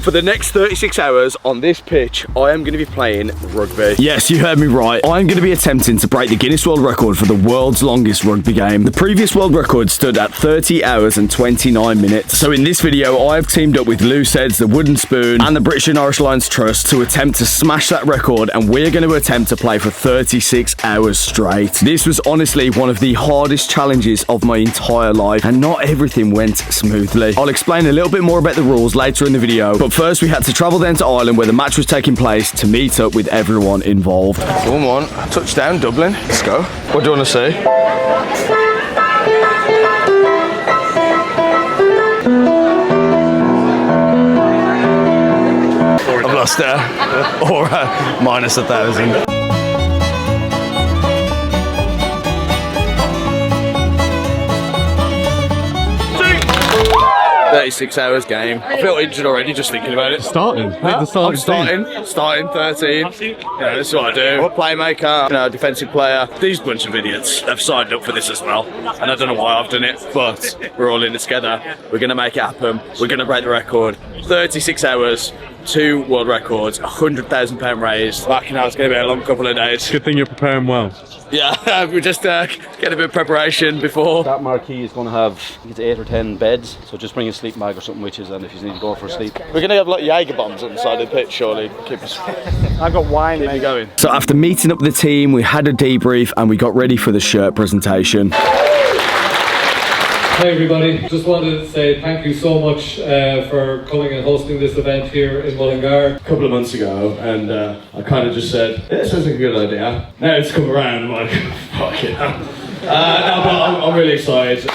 For the next 36 hours on this pitch, I am going to be playing rugby. Yes, you heard me right. I'm going to be attempting to break the Guinness World Record for the world's longest rugby game. The previous world record stood at 30 hours and 29 minutes. So in this video, I've teamed up with Loose Heads, the Wooden Spoon, and the British and Irish Lions Trust to attempt to smash that record, and we're going to attempt to play for 36 hours straight. This was honestly one of the hardest challenges of my entire life, and not everything went smoothly. I'll explain a little bit more about the rules later in the video, but first we had to travel down to Ireland where the match was taking place to meet up with everyone involved. Come on, touchdown Dublin, let's go. What do you want to see? I've lost there, or minus 1,000. 36 hours game. I feel injured already just thinking about it. Starting? Huh? I'm starting 13. Yeah, this is what I do. I'm a playmaker, you know, a defensive player. These bunch of idiots have signed up for this as well. And I don't know why I've done it, but we're all in it together. We're going to make it happen. We're going to break the record. 36 hours, 2 world records, £100,000 raised. Fucking hell, it's going to be a long couple of days. Good thing you're preparing well. Yeah, we just get a bit of preparation before. That marquee is going to have, I think it's 8 or 10 beds, so just bring a sleep bag or something, which is, and if you need to go for a sleep. We're going to have like Jaeger bombs on the side of the pitch, surely. Keep us. I've got wine, mate. Going. So after meeting up with the team, we had a debrief and we got ready for the shirt presentation. Hi everybody, just wanted to say thank you so much for coming and hosting this event here in Mullingar. A couple of months ago, and I kind of just said, yeah, it sounds like a good idea. Now it's come around, I'm like, fuck it. No, but I'm really excited.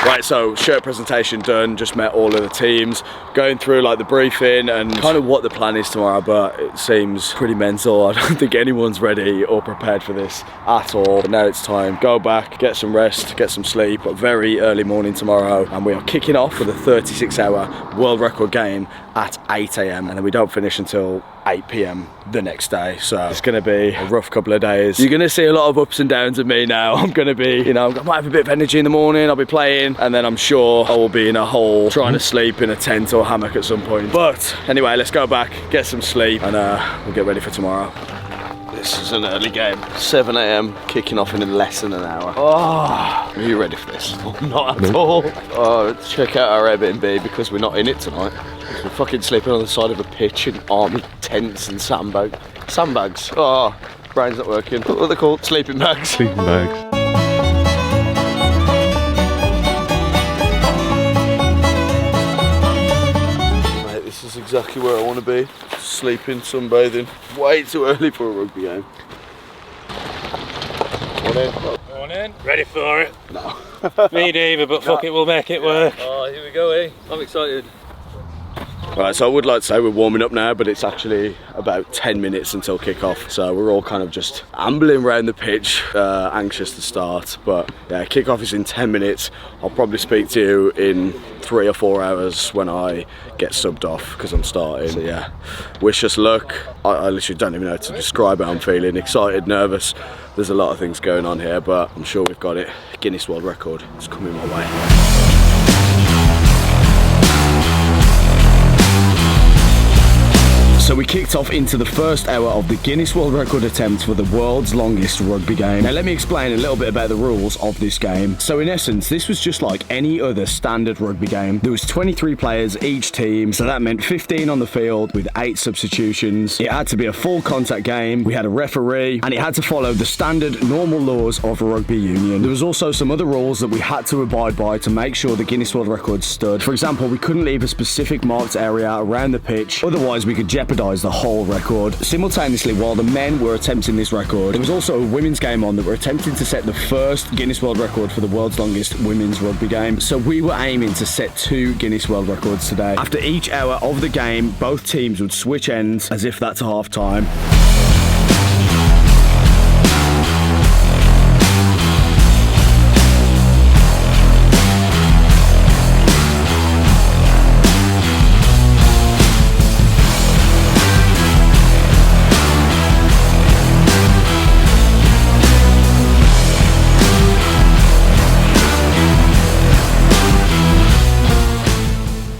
Right, so shirt presentation done, just met all of the teams, going through like the briefing and kind of what the plan is tomorrow, but it seems pretty mental. I don't think anyone's ready or prepared for this at all. But now it's time, go back, get some rest, get some sleep, a very early morning tomorrow, and we are kicking off with a 36-hour world record game at 8 AM, and then we don't finish until 8 PM the next day. So it's going to be a rough couple of days. You're going to see a lot of ups and downs of me now. I'm going to be, you know, I might have a bit of energy in the morning, I'll be playing, and then I'm sure I will be in a hole trying to sleep in a tent or hammock at some point. But anyway, let's go back, get some sleep, and we'll get ready for tomorrow. This is an early game, 7 AM, kicking off in less than an hour. Oh, are you ready for this? Not at all. Oh, check out our Airbnb because we're not in it tonight. We're fucking sleeping on the side of a pitch in army tents and sandbags. Oh, brain's not working. What are they called? Sleeping bags. Sleeping bags. Mate, this is exactly where I want to be. Sleeping, sunbathing. Way too early for a rugby game. Going in. Ready for it? No. Me neither, but fuck it, we'll make it work. Oh, here we go, eh? I'm excited. Right, so I would like to say we're warming up now, but it's actually about 10 minutes until kick-off. So we're all kind of just ambling around the pitch, anxious to start. But yeah, kick-off is in 10 minutes. I'll probably speak to you in 3 or 4 hours when I get subbed off because I'm starting. So yeah, wish us luck. I literally don't even know how to describe how I'm feeling. Excited, nervous. There's a lot of things going on here, but I'm sure we've got it. Guinness World Record is coming my way. So we kicked off into the first hour of the Guinness World Record attempt for the world's longest rugby game. Now let me explain a little bit about the rules of this game. So in essence, this was just like any other standard rugby game. There was 23 players each team, so that meant 15 on the field with 8 substitutions. It had to be a full contact game, we had a referee, and it had to follow the standard normal laws of rugby union. There was also some other rules that we had to abide by to make sure the Guinness World Record stood. For example, we couldn't leave a specific marked area around the pitch, otherwise we could jeopardize the whole record. Simultaneously, while the men were attempting this record, there was also a women's game on that were attempting to set the first Guinness World Record for the world's longest women's rugby game. So we were aiming to set 2 Guinness World Records today. After each hour of the game, both teams would switch ends as if that's half time.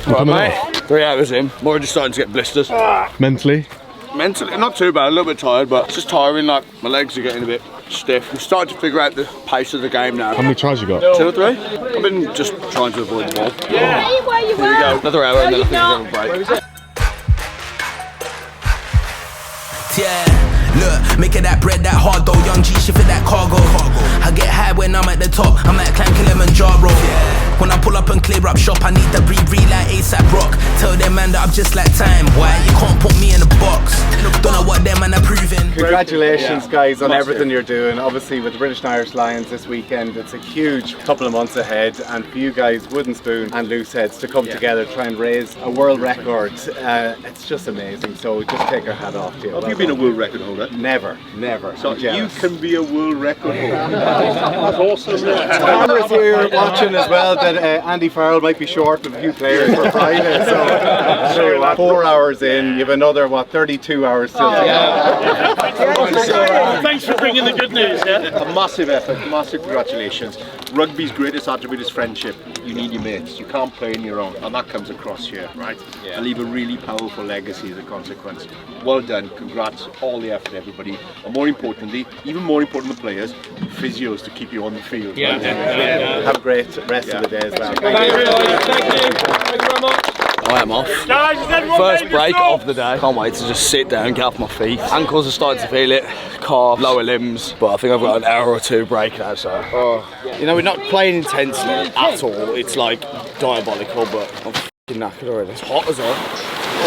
Right, mate. 3 hours in, I'm already starting to get blisters. Mentally? Mentally, not too bad, a little bit tired, but it's just tiring, like my legs are getting a bit stiff. I'm starting to figure out the pace of the game now. How many tries you got? 2 or 3. I've been just trying to avoid the ball. Yeah. Hey, where you Here we go, another hour and then I think we're going to break. Yeah, look, making that bread that hard though. Young G shit for that cargo. I get high when I'm at the top. I'm like climb Kilimanjaro. When I pull up and clear up shop, I need to breathe like ASAP Rock. Tell them man that I'm just like time. Why you can't put me in a box? Don't know what them man are proving. Congratulations guys on everything you're doing. Obviously with the British and Irish Lions this weekend, it's a huge couple of months ahead, and for you guys, Wooden Spoon and Loose Heads, to come together, try and raise a world record, it's just amazing. So we just take our hat off to you. Have you been a world record holder? Never, never. So you can be a world record holder. That's awesome. Cameras here watching as well that Andy Farrell might be short of a few players for Friday. So I'll show you what, 4 hours in, you have another, what, 32 hours still to go. Thanks for bringing the good news. Yeah? A massive effort, massive congratulations. Rugby's greatest attribute is friendship. You need your mates. You can't play on your own, and that comes across here, right? And leave a really powerful legacy as a consequence. Well done, congrats, all the effort, everybody. And more importantly, even more important than players, physios to keep you on the field. Yeah. Have a great rest of the day as well. Thank you very much. I am off. First break of the day. Can't wait to just sit down, get off my feet. Ankles are starting to feel it, calf, lower limbs. But I think I've got an hour or 2 break now, so. You know, we're not playing intensely at all. It's like diabolical, but I'm f***ing knackered already. It's hot as well.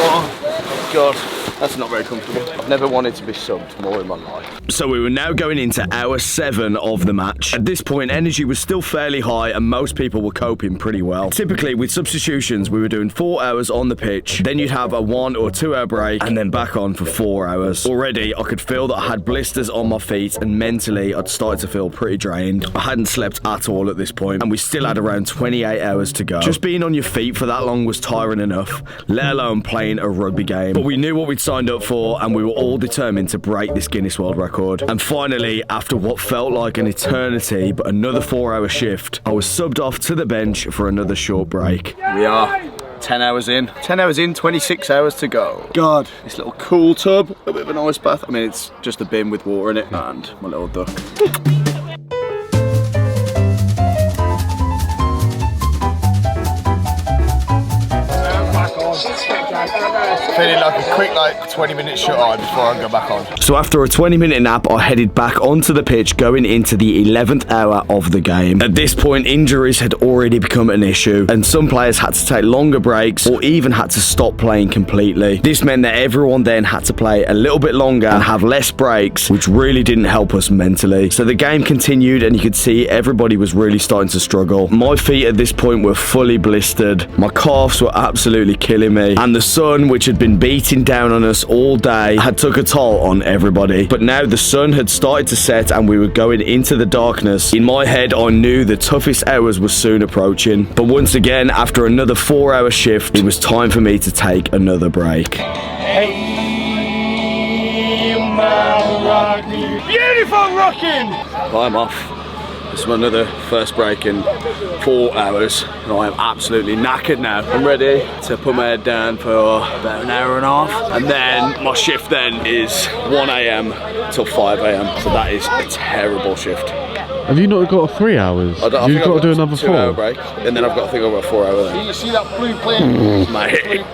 Oh, God. That's not very comfortable. I've never wanted to be subbed more in my life. So we were now going into hour 7 of the match. At this point, energy was still fairly high and most people were coping pretty well. Typically, with substitutions, we were doing 4 hours on the pitch, then you'd have a 1 or 2 hour break, and then back on for 4 hours. Already, I could feel that I had blisters on my feet, and mentally, I'd started to feel pretty drained. I hadn't slept at all at this point, and we still had around 28 hours to go. Just being on your feet for that long was tiring enough, let alone playing a rugby game. But we knew what we'd signed up for, and we were all determined to break this Guinness World Record. And finally, after what felt like an eternity, but another 4 hour shift, I was subbed off to the bench for another short break. We are 10 hours in. 10 hours in, 26 hours to go. God, this little cool tub, a bit of an ice bath. I mean, it's just a bin with water in it, and my little duck. Feeling like a quick 20-minute shut eye before I go back on. So after a 20-minute nap, I headed back onto the pitch going into the 11th hour of the game. At this point, injuries had already become an issue, and some players had to take longer breaks or even had to stop playing completely. This meant that everyone then had to play a little bit longer and have less breaks, which really didn't help us mentally. So the game continued, and you could see everybody was really starting to struggle. My feet at this point were fully blistered, my calves were absolutely killing me, and the sun, which had been beating down on us all day, had took a toll on everybody. But now the sun had started to set and we were going into the darkness. In my head, I knew the toughest hours were soon approaching. But once again, after another 4 hour shift, it was time for me to take another break. Hey, beautiful rocking! I'm off. This is another first break in 4 hours, and I am absolutely knackered now. I'm ready to put my head down for about an hour and a half, and then my shift then is 1 AM till 5 AM, so that is a terrible shift. Have you not got 3 hours? You've got to do another 4 hour break, and then I've got to think about 4 hours then. You see that blue plane? Mate,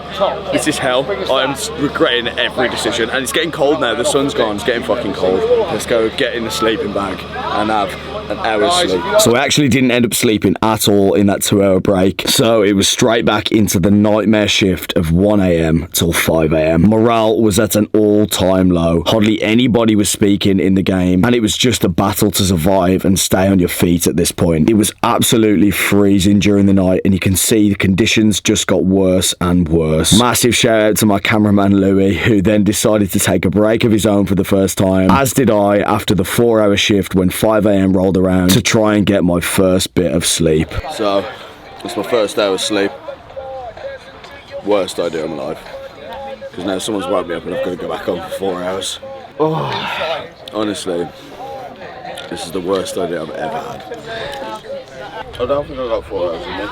this is hell. I am regretting every decision, and it's getting cold now. The sun's gone, it's getting fucking cold. Let's go get in the sleeping bag and have an hour's sleep. So I actually didn't end up sleeping at all in that 2 hour break. So it was straight back into the nightmare shift of 1 AM till 5 AM. Morale was at an all-time low. Hardly anybody was speaking in the game, and it was just a battle to survive and stay on your feet at this point. It was absolutely freezing during the night, and you can see the conditions just got worse and worse. Massive shout out to my cameraman Louis, who then decided to take a break of his own for the first time, as did I after the 4 hour shift when 5 AM rolled around to try and get my first bit of sleep. So, it's my first hour's sleep. Worst idea of my life. Because now someone's woke me up and I've got to go back on for 4 hours. Oh, honestly, this is the worst idea I've ever had. I don't think I got 4 hours in there.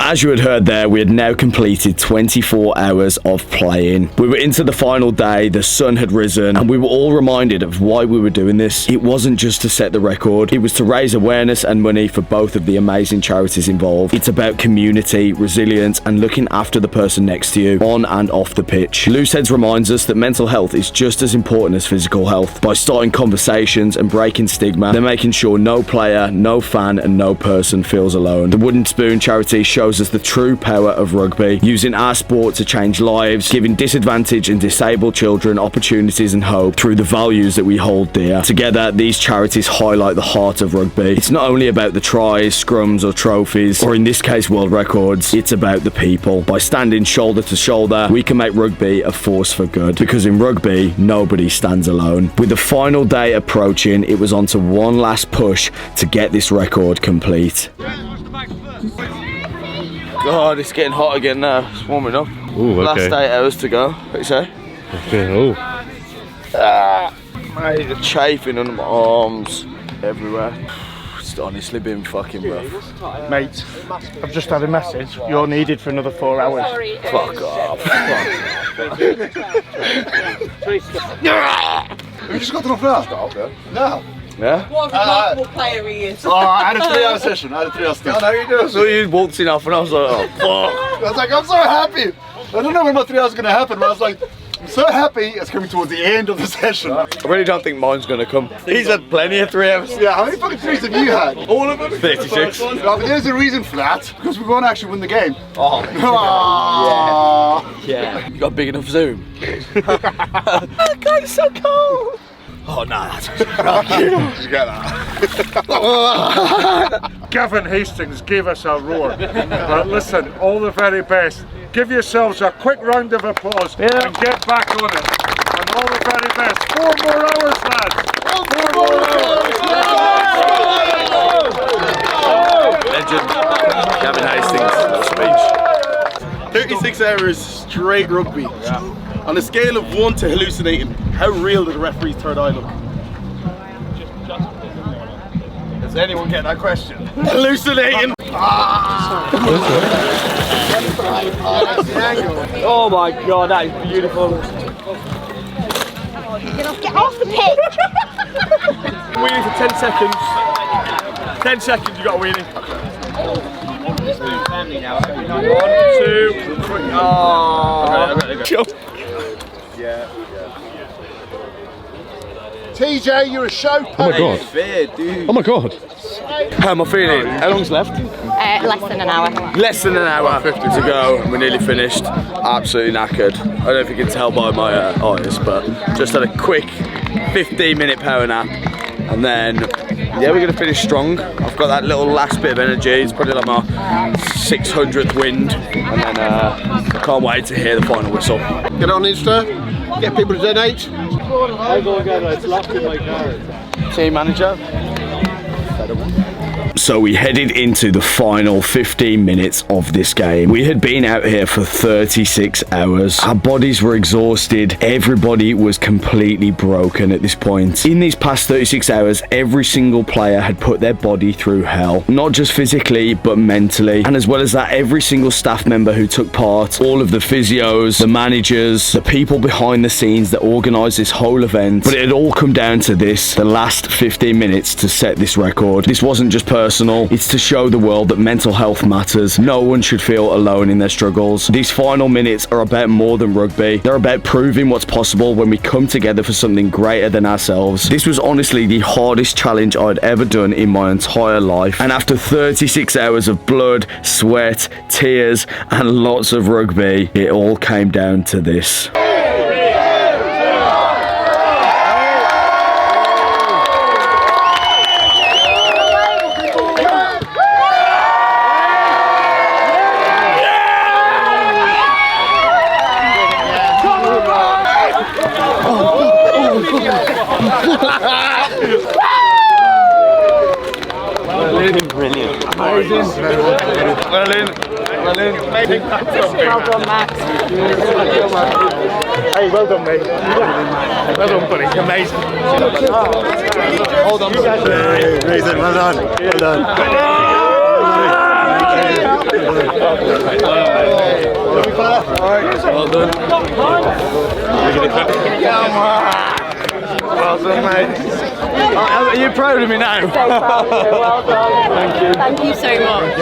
as you had heard there, we had now completed 24 hours of playing. We were into the final day, the sun had risen, and we were all reminded of why we were doing this. It wasn't just to set the record, it was to raise awareness and money for both of the amazing charities involved. It's about community, resilience, and looking after the person next to you, on and off the pitch. Looseheads reminds us that mental health is just as important as physical health. By starting conversations and breaking stigma, they're making sure no player, no fan, and no person feels alone. The Wooden Spoon charity shows us the true power of rugby, using our sport to change lives, giving disadvantaged and disabled children opportunities and hope through the values that we hold dear. Together, these charities highlight the heart of rugby. It's not only about the tries, scrums, or trophies, or in this case world records, it's about the people. By standing shoulder to shoulder, we can make rugby a force for good, because in rugby, nobody stands alone. With the final day approaching, it was on to one last push to get this record complete. God, it's getting hot again now. It's warming up. Ooh, okay. Last 8 hours to go. What do you say? Okay, oh. Mate, the chafing under my arms everywhere. It's honestly been fucking rough. Mate, I've just had a message. You're needed for another 4 hours. Sorry. Fuck off. Have you just got off now? No. Yeah? What a remarkable player he is. Oh, I had a 3-hour session. I had a 3-hour session. I know you do. So you waltzing off and I was like, oh fuck. I was like, I'm so happy. I don't know when my 3 hours is going to happen, but I was like, I'm so happy it's coming towards the end of the session. I really don't think mine's going to come. He's had plenty of 3 hours. Yeah, how many fucking threes have you had? All of them? 36. No, but there's a reason for that, because we won't actually win the game. Oh. Yeah. You got a big enough zoom? Oh God, it's so cold. Oh no, that's Did you get that? Gavin Hastings gave us a roar. But listen, all the very best. Give yourselves a quick round of applause and get back on it. And all the very best. 4 more hours, lads. 4 more hours. legend. Gavin Hastings, speech. 36 hours straight rugby. Yeah. On a scale of 1 to hallucinating, how real did the referee's third eye look? Does anyone get that question? Hallucinating! Oh my God, that is beautiful. Get off the pitch! Wheelie for 10 seconds. 10 seconds, you got a wheelie. 1, 2, 3. Oh. Okay. Yeah. TJ, you're a show Oh my God. fair, dude. Oh my God. How am I feeling? How long's left? Less than an hour. Less than an hour to go, and we're nearly finished. Absolutely knackered. I don't know if you can tell by my eyes, but just had a quick 15-minute power nap, and then yeah, we're gonna finish strong. I've got that little last bit of energy. It's probably like my 600th wind, and then I can't wait to hear the final whistle. Get on Insta, get people to donate. I go again, it's locked in my car. Team manager. So we headed into the final 15 minutes of this game. We had been out here for 36 hours. Our bodies were exhausted. Everybody was completely broken at this point. In these past 36 hours, every single player had put their body through hell. Not just physically, but mentally. And as well as that, every single staff member who took part, all of the physios, the managers, the people behind the scenes that organised this whole event. But it had all come down to this, the last 15 minutes to set this record. This wasn't just personal, it's to show the world that mental health matters. No one should feel alone in their struggles. These final minutes are about more than rugby. They're about proving what's possible when we come together for something greater than ourselves. This was honestly the hardest challenge I'd ever done in my entire life. And after 36 hours of blood, sweat, tears, and lots of rugby, it all came down to this. Brilliant. Amazing. Well in. Well done, Max. Hey, well done, mate. Well done, buddy. Amazing. Hold on. Amazing, well done. Well done. Well done. Well done, mate. Are you proud of me now? So proud of you. Well done. Thank you. Thank you so much.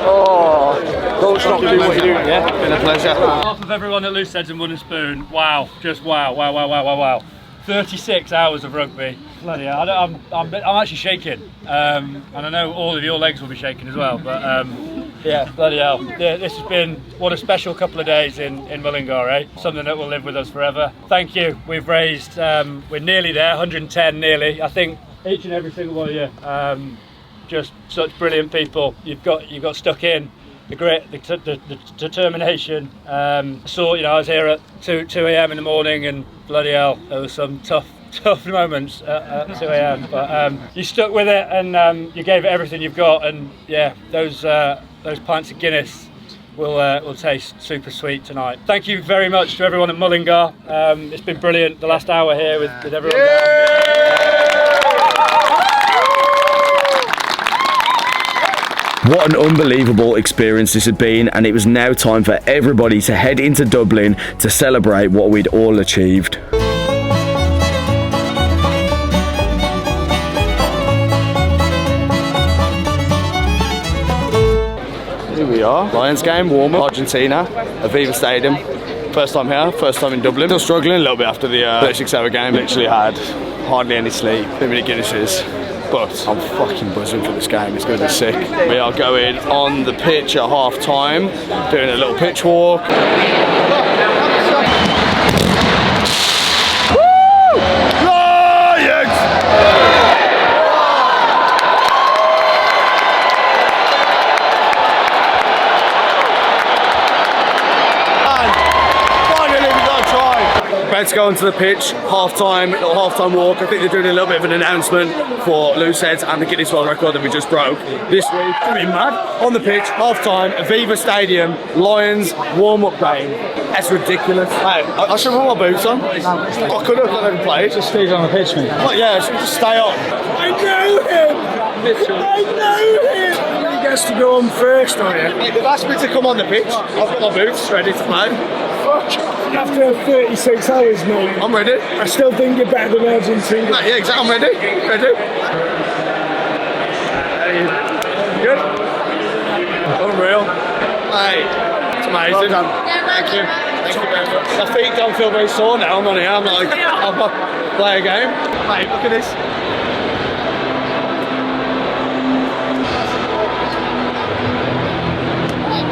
Oh, don't stop doing what you're doing, yeah? Been a pleasure. On behalf of everyone at Loose Heads and Wooden Spoon, wow, just wow. 36 hours of rugby. Bloody hell, I'm actually shaking. And I know all of your legs will be shaking as well, but yeah, bloody hell. Yeah, this has been, what a special couple of days in Mullingar, eh? Something that will live with us forever. Thank you. We've raised, we're nearly there, 110 nearly. I think each and every single one of you, just such brilliant people. You've got stuck in. The determination. So, you know, I was here at 2 a.m. in the morning, and bloody hell, there was some tough moments at 2 a.m. But you stuck with it, and you gave it everything you've got. And yeah, those pints of Guinness will taste super sweet tonight. Thank you very much to everyone at Mullingar. It's been brilliant. The last hour here with everyone. What an unbelievable experience this had been, and it was now time for everybody to head into Dublin to celebrate what we'd all achieved. Here we are, Lions game, warm-up, Argentina, Aviva Stadium. First time here, first time in Dublin. Still struggling a little bit after the 36-hour game. Literally had hardly any sleep, too many Guinnesses. But I'm fucking buzzing for this game, it's going to be sick. We are going on the pitch at half time, doing a little pitch walk. Woo! Lions! Finally we got a try. About to go onto the pitch, half-time, little half-time walk. I think they're doing a little bit of an announcement for Loose Heads and the Guinness World Record that we just broke this week. It's gonna be mad. On the pitch, half-time, Aviva Stadium, Lions warm-up game. That's ridiculous. Hey, I should put my boots on. I could have not even played. Just stay on the pitch, mate. Well, yeah, just stay on. I know him! I know him! He gets to go on first, don't you? Hey, they've asked me to come on the pitch. I've got my boots ready to play. After 36 hours, mate. I'm ready. I still think you're better than Argentina. Yeah, exactly. I'm ready. Ready. Good. Unreal. Hey, it's amazing. Well done. Thank you. Thank you very much. My feet don't feel very sore now. I'm on here. I'm like, I'll play a game. Mate, look at this.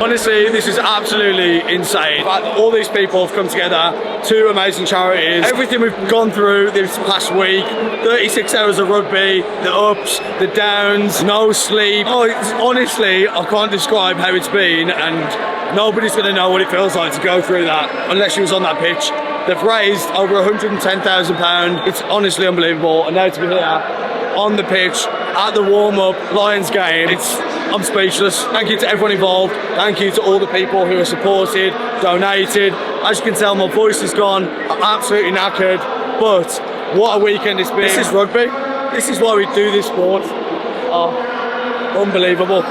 Honestly, this is absolutely insane. All these people have come together, 2 amazing charities. Everything we've gone through this past week, 36 hours of rugby, the ups, the downs, no sleep. Oh, honestly, I can't describe how it's been, and nobody's going to know what it feels like to go through that unless you was on that pitch. They've raised over £110,000. It's honestly unbelievable, and now to be here on the pitch at the warm-up Lions game, I'm speechless. Thank you to everyone involved. Thank you to all the people who have supported, donated. As you can tell, my voice is gone. I'm absolutely knackered. But what a weekend it's been. This is rugby. This is why we do this sport. Oh, unbelievable.